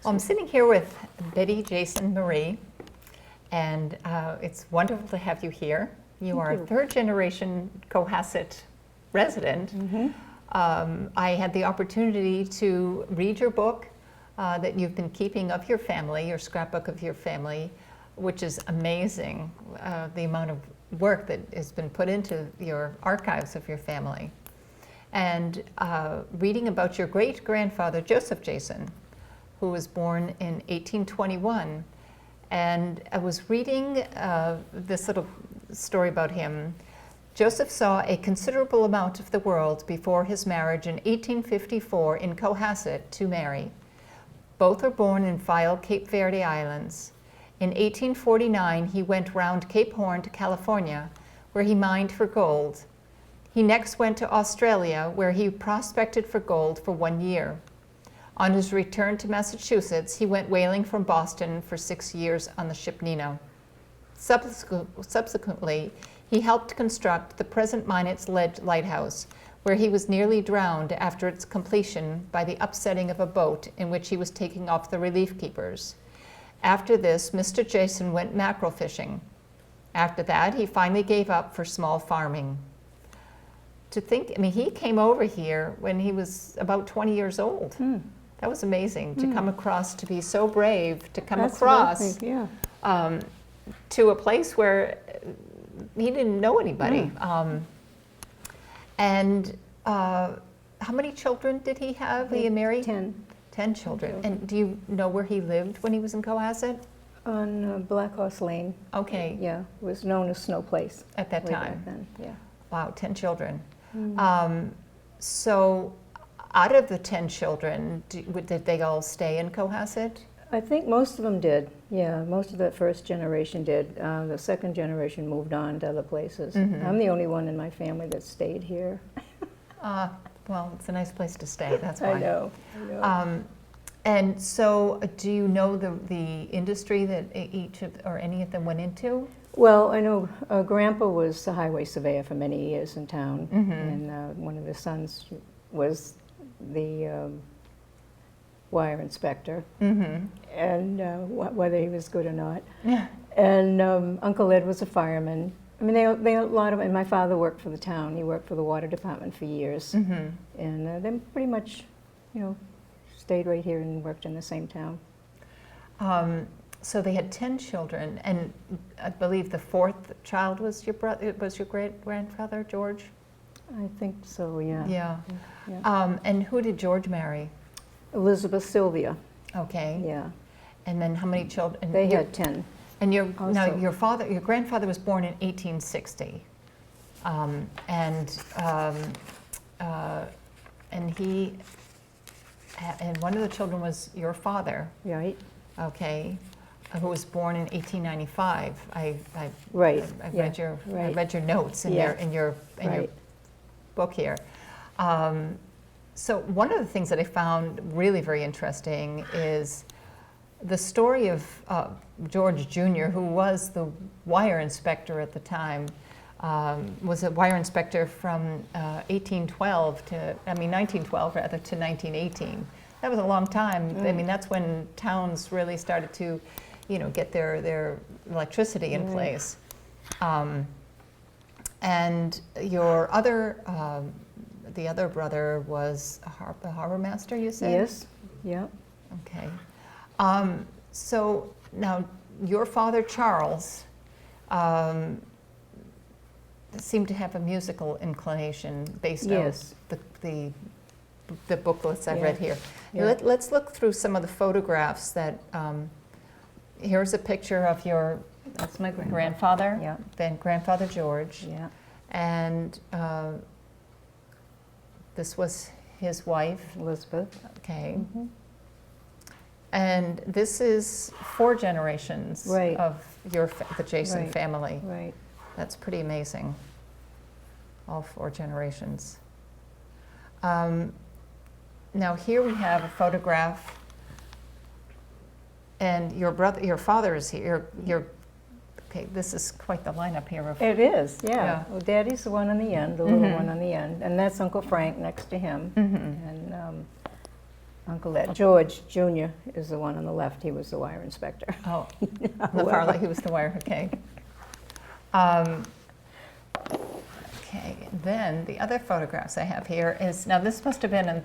Well, I'm sitting here with Betty Maree, and it's wonderful to have you here. You are a third-generation Cohasset resident. I had the opportunity to read your book that you've been keeping of your family, your scrapbook of your family, which is amazing, the amount of work that has been put into your archives of your family. And reading about your great-grandfather, Joseph Jason, who was born in 1821. And I was reading this little story about him. Joseph saw a considerable amount of the world before his marriage in 1854 in Cohasset to Mary. Both were born in File, Cape Verde Islands. In 1849, he went round Cape Horn to California, where he mined for gold. He next went to Australia, where he prospected for gold for 1 year. On his return to Massachusetts, he went whaling from Boston for 6 years on the ship Nina. Subsequently, he helped construct the present Minot's Ledge lighthouse, where he was nearly drowned after its completion by the upsetting of a boat in which he was taking off the relief keepers. After this, Mr. Jason went mackerel fishing. After that, he finally gave up for small farming. To think, I mean, he came over here when he was about 20 years old. That was amazing to come across, to be so brave, to come across to a place where he didn't know anybody. And how many children did he have? He married? 10. 10 children. And do you know where he lived when he was in Cohasset? On Black Horse Lane. Okay. Yeah, it was known as Snow Place. At that way time. back then. Yeah. Wow, 10 children. So out of the 10 children, did they all stay in Cohasset? I think most of them did. Yeah, most of that first generation did. The second generation moved on to other places. I'm the only one in my family that stayed here. Well, it's a nice place to stay, that's why. I know. And so do you know the industry that each of, or any of them went into? Well, I know Grandpa was a highway surveyor for many years in town, and one of his sons was the wire inspector, and whether he was good or not. And Uncle Ed was a fireman. I mean, they a lot of, and my father worked for the town. He worked for the water department for years, and they pretty much, stayed right here and worked in the same town. So they had 10 children, and I believe the fourth child was your brother. Was your great-grandfather, George? I think so. Yeah. Yeah. And who did George marry? Elizabeth Sylvia. Okay. Yeah. And then how many children? They had 10. And your grandfather was born in 1860, and one of the children was your father. Right. Okay. Who was born in 1895. I read your notes in your book here. So one of the things that I found really very interesting is the story of George Jr., who was the wire inspector at the time, was a wire inspector from 1912 rather, to 1918. That was a long time. I mean, that's when towns really started to, get their electricity in place. And your other, the other brother was a harbor master, you said? Yes. Yeah. Okay. So now your father, Charles, seemed to have a musical inclination based on the booklets I've read here. Yeah. Let's look through some of the photographs that, here's a picture of your That's my grandfather, Yeah. then grandfather George, Yeah. and this was his wife, Elizabeth. okay. And this is 4 generations of the Jason family. Right. That's pretty amazing. All 4 generations. Now here we have a photograph, and your father is here. Okay, this is quite the lineup here. It is, yeah. Well, Daddy's the one on the end, the little one on the end, and that's Uncle Frank next to him. And Uncle Ed. George Jr. is the one on the left. He was the wire inspector. Oh, on the far left, he was the wire, okay. Okay, then the other photographs I have here is, now this must have been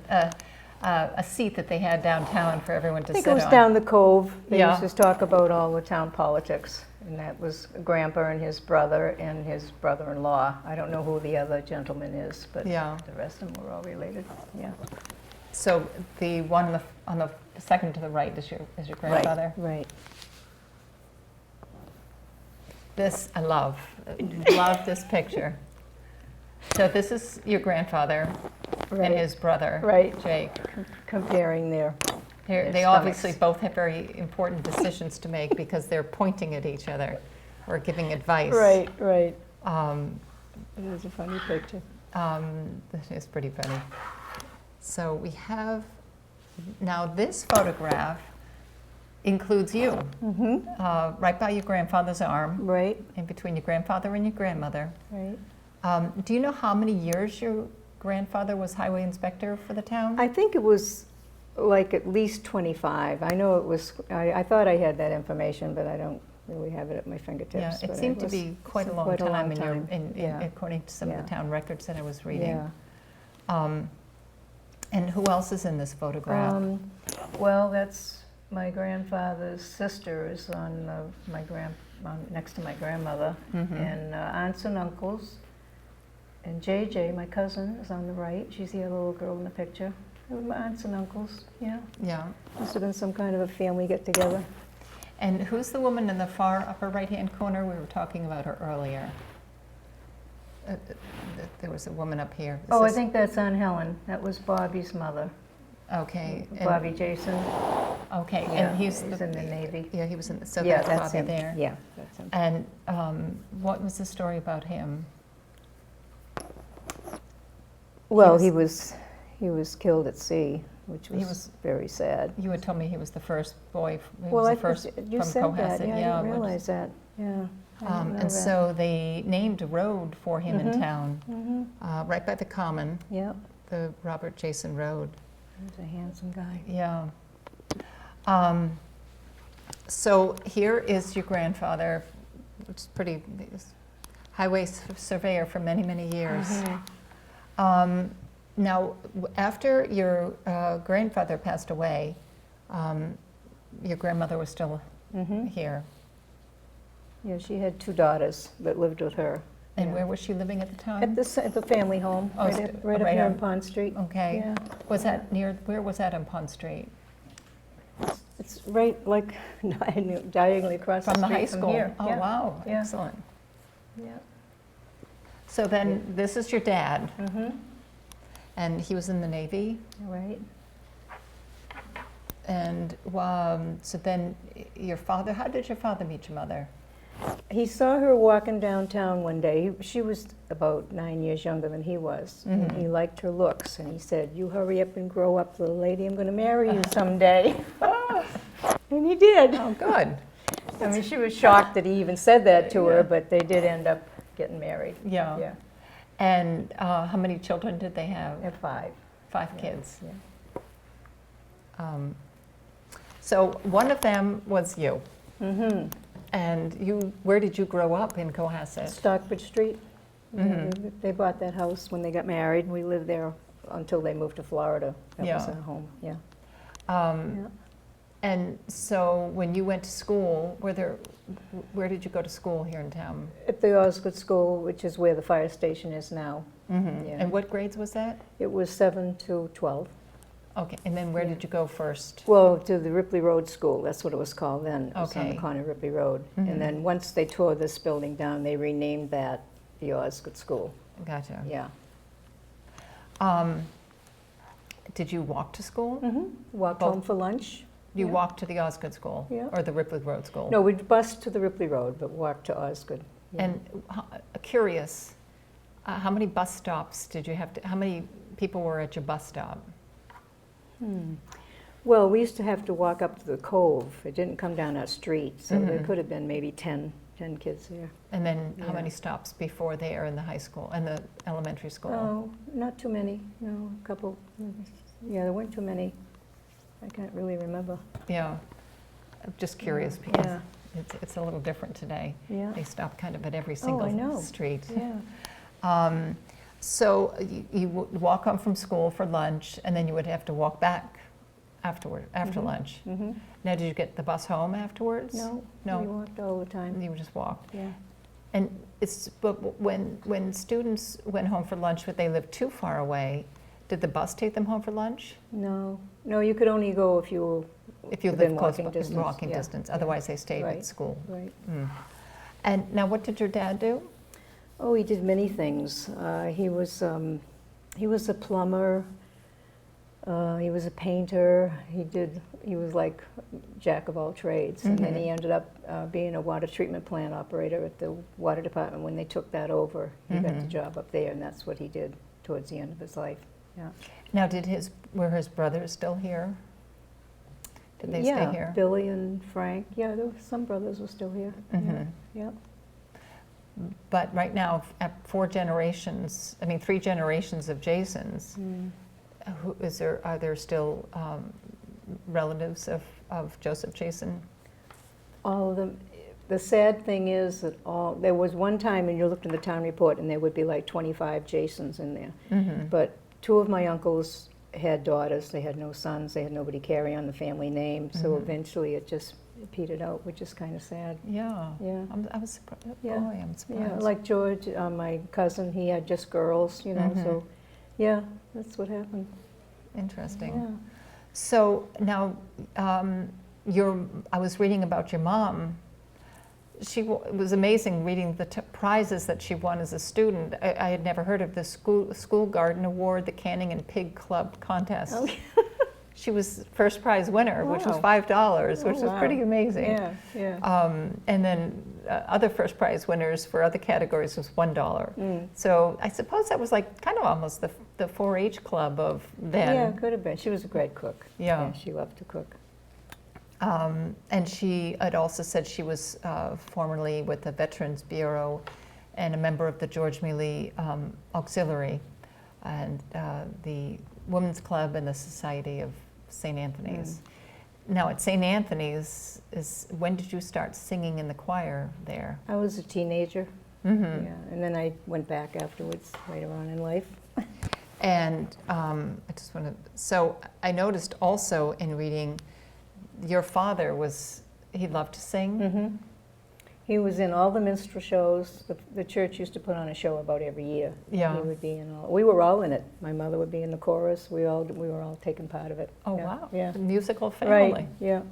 a seat that they had downtown for everyone to I think sit it was on. down the Cove. They Yeah. used to talk about all the town politics. And that was Grandpa and his brother-in-law. I don't know who the other gentleman is, but Yeah. the rest of them were all related. Yeah. So the one on the second to the right is your grandfather? Right. This I love this picture. So this is your grandfather and Right. his brother, Right. Jake. Comparing their They obviously both have very important decisions to make because they're pointing at each other or giving advice. Right. It is a funny picture. This is pretty funny. So we have, now this photograph includes you, right by your grandfather's arm, Right. in between your grandfather and your grandmother. Right. Do you know how many years your grandfather was highway inspector for the town? I think it was like at least 25. I know it was, I thought I had that information, but I don't really have it at my fingertips. Yeah, it but seemed to was be quite a long quite time, Yeah. according to some of Yeah. the town records that I was reading. Yeah. And who else is in this photograph? Well, that's my grandfather's sister is on next to my grandmother, and aunts and uncles. And JJ, my cousin, is on the right. She's the other little girl in the picture. And my aunts and uncles, yeah. Yeah. Must have been some kind of a family get-together. And who's the woman in the far upper right-hand corner? We were talking about her earlier. There was a woman up here. I think that's Aunt Helen. That was Bobby's mother. Okay. Bobby Jason. Okay, Yeah, and he's in the Navy. Yeah, he was in the, so Yeah, that's Bobby him. there. Yeah, that's him. And what was the story about him? Well, he was killed at sea, which He was- was very sad. You had told me he was the first boy, he Well, was the first you from said Cohasset. that. Yeah, I didn't realize that. Yeah. I didn't know And that. so they named a road for him in town, right by the Common, Yep. the Robert Jason Road. He's a handsome guy. Yeah. So here is your grandfather, which is pretty, he was highway surveyor for many, many years. Now, after your grandfather passed away, your grandmother was still here. Yeah, she had 2 daughters that lived with her. And Yeah. where was she living at the time? At the family home, Oh, right up right here on- on Pond Street. Okay. Yeah. Was that near, where was that on Pond Street? It's right like diagonally across the From the street high from school? here. Oh, Yeah. wow, Yeah. excellent. Yeah. So then, this is your dad, Mm-hmm. and he was in the Navy, Right. and so then your father, how did your father meet your mother? He saw her walking downtown one day. She was about 9 years younger than he was. And he liked her looks, and he said, "You hurry up and grow up, little lady. I'm going to marry you someday." And he did. Oh, good. I mean, she was shocked that he even said that to Yeah. her, but they did end up getting married. Yeah. Yeah. And how many children did they have? They're 5. 5 kids. Yeah. So one of them was you. Mm-hmm. And where did you grow up in Cohasset? Stockbridge Street. They bought that house when they got married, and we lived there until they moved to Florida. That was Yeah. our home. Yeah. Um, And so when you went to school, where did you go to school here in town? At the Osgood School, which is where the fire station is now. Yeah. And what grades was that? It was 7 to 12. Okay, and then where Yeah. did you go first? Well, to the Ripley Road School, that's what it was called then. It was on Okay. the corner of Ripley Road. And then once they tore this building down, they renamed that the Osgood School. Gotcha. Yeah. Did you walk to school? Walked Both. home for lunch. You Yeah. walked to the Osgood School? Yeah. Or the Ripley Road School? No, we'd bus to the Ripley Road, but walked to Osgood. Yeah. And curious, how many bus stops did you have to, how many people were at your bus stop? Well, we used to have to walk up to the Cove. It didn't come down our street, so there could have been maybe 10 kids there. And then how Yeah. many stops before there in the high school, and the elementary school? Oh, not too many. No, a couple. Yeah, there weren't too many. I can't really remember. Yeah. I'm just curious because Yeah. it's a little different today. Yeah. They stop kind of at every Oh, I know. single street. Yeah. So you would walk home from school for lunch, and then you would have to walk back after lunch. Mm-hmm. Now, did you get the bus home afterwards? No, No. we walked all the time. You just walked. Yeah. And but when students went home for lunch, but they lived too far away, did the bus take them home for lunch? No, you could only go if you were If you within lived close walking by, distance. walking Yeah. distance. Yeah. Otherwise, they stayed Right. at school. Right. Mm. And now, what did your dad do? Oh, he did many things. He was a plumber. He was a painter. He was like jack of all trades. And then he ended up being a water treatment plant operator at the water department. When they took that over, he got the job up there, and that's what he did towards the end of his life. Yeah. Now, were his brothers still here? Did they stay here? Billy and Frank. Yeah, there were some brothers were still here. Mhm. Yeah. But right now, at 3 generations of Jasons, are there still relatives of Joseph Jason? All of them. The sad thing is that there was one time, and you looked in the town report, and there would be like 25 Jasons in there. Mm-hmm. But 2 of my uncles had daughters. They had no sons. They had nobody carry on the family name. So eventually it just petered out, which is kind of sad. Yeah. Yeah. I was surprised. Yeah. Boy, I'm surprised. Yeah, like George, my cousin, he had just girls, so yeah, that's what happened. Interesting. Yeah. So now, I was reading about your mom. It was amazing reading the prizes that she won as a student. I had never heard of the school garden award, the canning and pig club contest. Okay. She was first prize winner, which was Wow. $5, which Oh, was wow. pretty amazing. Yeah, yeah. And then other first prize winners for other categories was $1. So I suppose that was like kind of almost the 4-H club of then. Yeah, could have been. She was a great cook. Yeah. She loved to cook. And she had also said she was formerly with the Veterans Bureau and a member of the George Mealy Auxiliary and the Women's Club and the Society of St. Anthony's. Now at St. Anthony's, when did you start singing in the choir there? I was a teenager. Mm-hmm. Yeah, and then I went back afterwards, later on in life. And so I noticed also in reading, your father he loved to sing. Mm-hmm. He was in all the minstrel shows. The church used to put on a show about every year. Yeah. He would be in all. We were all in it. My mother would be in the chorus. We were all taking part of it. Oh, Yeah. wow. Yeah. Musical family. Right. Yeah.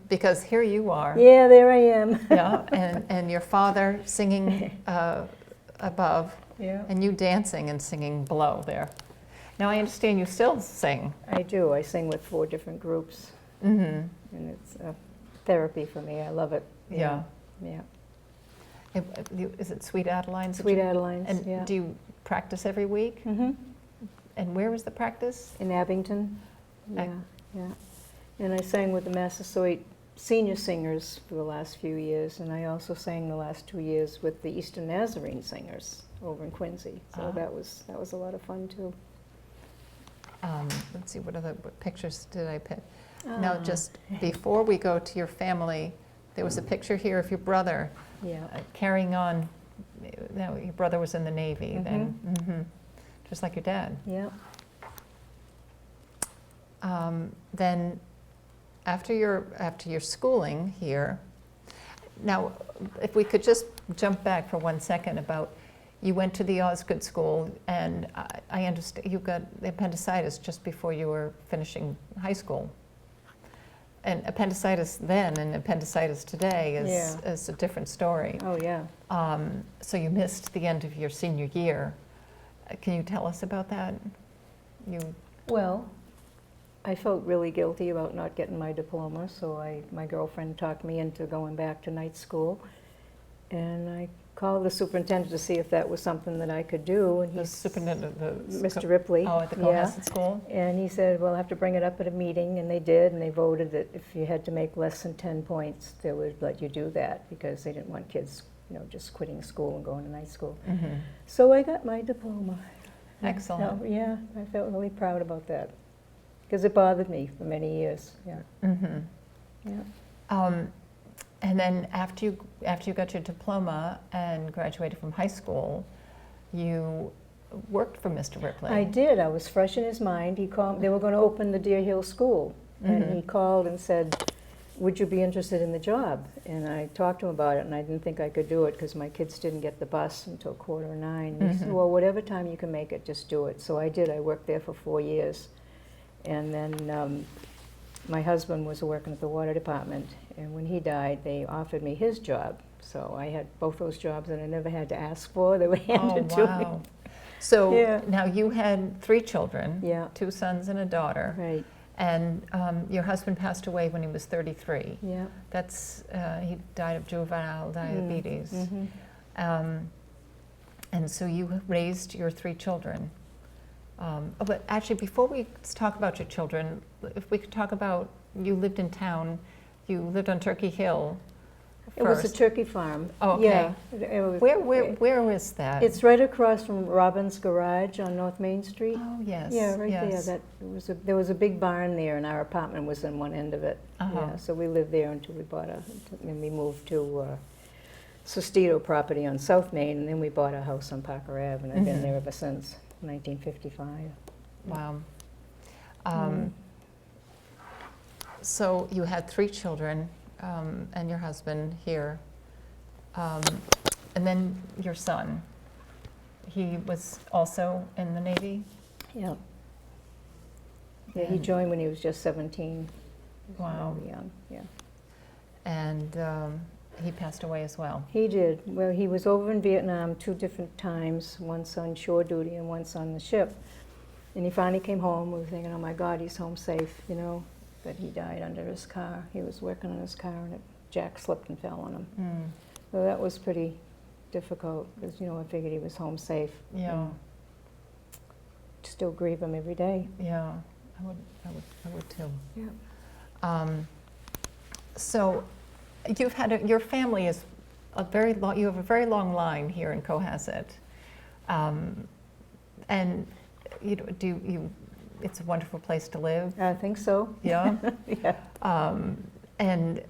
Because here you are. Yeah, there I am. Yeah, and your father singing above, Yeah. and you dancing and singing below there. Now I understand you still sing. I do. I sing with 4 different groups, Mm-hmm. and it's therapy for me. I love it. Yeah. Yeah. Is it Sweet Adelines? Sweet Adelines. And yeah. do you practice every week? Mm-hmm. And where is the practice? In Abington. Yeah. Ac- Yeah. And I sang with the Massasoit senior singers for the last few years, and I also sang the last 2 years with the Eastern Nazarene singers over in Quincy. So that was a lot of fun too. Let's see, what pictures did I pick? Now, just before we go to your family, there was a picture here of your brother Yeah. carrying on. Now, your brother was in the Navy then, just like your dad. Yeah. Then, after your schooling here, now, if we could just jump back for 1 second about, you went to the Osgood School, and I understand you got appendicitis just before you were finishing high school. And appendicitis then and appendicitis today is a different story. Oh, yeah. So you missed the end of your senior year. Can you tell us about that? Well, I felt really guilty about not getting my diploma, so my girlfriend talked me into going back to night school. And I called the superintendent to see if that was something that I could do. And The superintendent, Mr. Ripley. Oh, at the Cohasset School? And he said, well, I'll have to bring it up at a meeting, and they did, and they voted that if you had to make less than 10 points, they would let you do that, because they didn't want kids, just quitting school and going to night school. Mm-hmm. So I got my diploma. Excellent. Yeah, I felt really proud about that. because it bothered me for many years, yeah. Mm-hmm. Yeah. And then after you got your diploma and graduated from high school, you worked for Mr. Ripley. I did. I was fresh in his mind. He called. They were going to open the Deer Hill School, and he called and said, "Would you be interested in the job?" And I talked to him about it, and I didn't think I could do it because my kids didn't get the bus until 8:45. And he said, "Well, whatever time you can make it, just do it." So I did. I worked there for 4 years, and then my husband was working at the water department, and when he died, they offered me his job. So I had both those jobs, and I never had to ask for. They were handed to me. So Yeah. now you had 3 children, Yeah. 2 sons and a daughter, Right. and your husband passed away when he was 33. Yeah. That's he died of juvenile diabetes, and so you raised your 3 children. But actually, before we talk about your children, if we could talk about, you lived in town, you lived on Turkey Hill It was a first. turkey farm. Oh, okay. Yeah. It was, Where is that? It's right across from Robbins Garage on North Main Street. Oh, yes. Yeah, right yes. there. There was a big barn there, and our apartment was in one end of it. Yeah, so we lived there until we then we moved to Sestito property on South Main, and then we bought a house on Parker Ave, and I've been there ever since 1955. Wow. So you had 3 children and your husband here. And then your son, he was also in the Navy? Yeah. Yeah, he joined when he was just 17. Wow. Very young, yeah. And he passed away as well. He did. Well, he was over in Vietnam 2 different times, once on shore duty and once on the ship. And he finally came home. We were thinking, oh my God, he's home safe, you know. But he died under his car. He was working on his car, and Jack slipped and fell on him. So that was pretty difficult because, you know, I figured he was home safe. Yeah. Still grieve him every day. Yeah, I would too. Yeah. So you've had your family is a very long. You have a very long line here in Cohasset, and you know, it's a wonderful place to live. I think so. Yeah. Yeah. And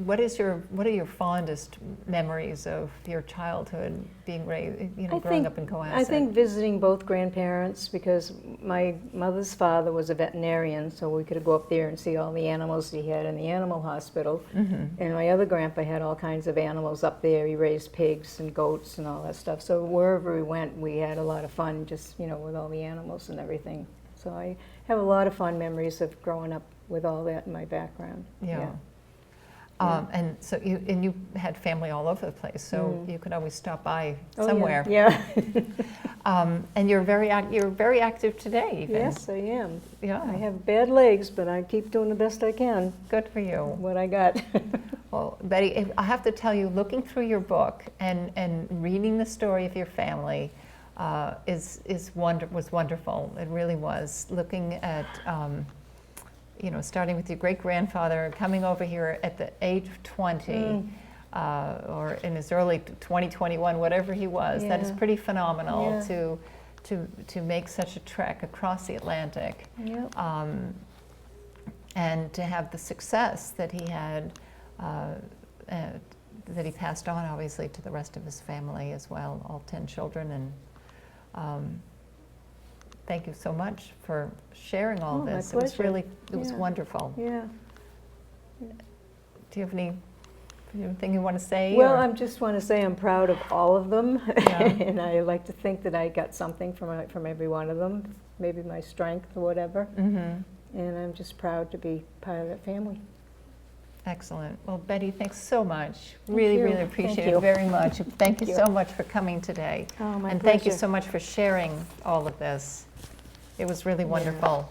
what are your fondest memories of your childhood being raised, you know, growing up in Cohasset? I think visiting both grandparents, because my mother's father was a veterinarian, so we could go up there and see all the animals he had in the animal hospital. And my other grandpa had all kinds of animals up there. He raised pigs and goats and all that stuff. So wherever we went, we had a lot of fun, just, you know, with all the animals and everything. So I have a lot of fond memories of growing up with all that in my background. Yeah. And so you had family all over the place, so you could always stop by somewhere. Yeah. And you're very active today, even. Yes, I am. Yeah. I have bad legs, but I keep doing the best I can. Good for you. What I got. Well, Betty, I have to tell you, looking through your book and reading the story of your family was wonderful. It really was. Looking at you know, starting with your great-grandfather, coming over here at the age of 20, or in his early 2021, whatever he was, that is pretty phenomenal to make such a trek across the Atlantic. Yep. And to have the success that he had, that he passed on, obviously, to the rest of his family as well, all 10 children. And thank you so much for sharing all this. My pleasure. It was wonderful. Yeah. Do you have anything you want to say? Well, or? I just want to say I'm proud of all of them, and I like to think that I got something from every one of them, maybe my strength or whatever. And I'm just proud to be part of that family. Excellent. Well, Betty, thanks so much. Thank Really you. appreciate it very much. Thank you you. so much for coming today. Oh, my and thank you pleasure. so much for sharing all of this. It was really wonderful.